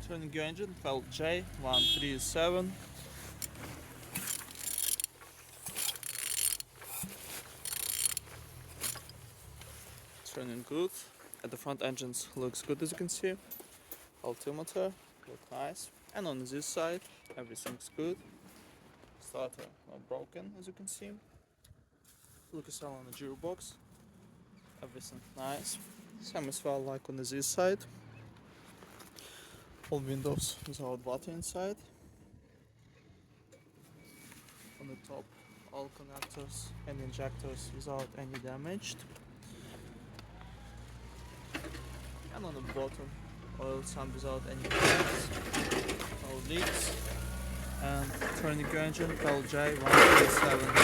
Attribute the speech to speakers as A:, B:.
A: Turning your engine, FD10YGR. It's running good. At the front engines looks good, as you can see. Altimeter look nice. And on this side everything's good. Starter not broken, as you can see. Look as well on the gearbox. Everything nice. Same as well like on this side. All windows without water inside. On the top, all connectors and injectors without any damage. And on the bottom, oil sump without any cracks, no leaks. And turning your engine, FD10YGR.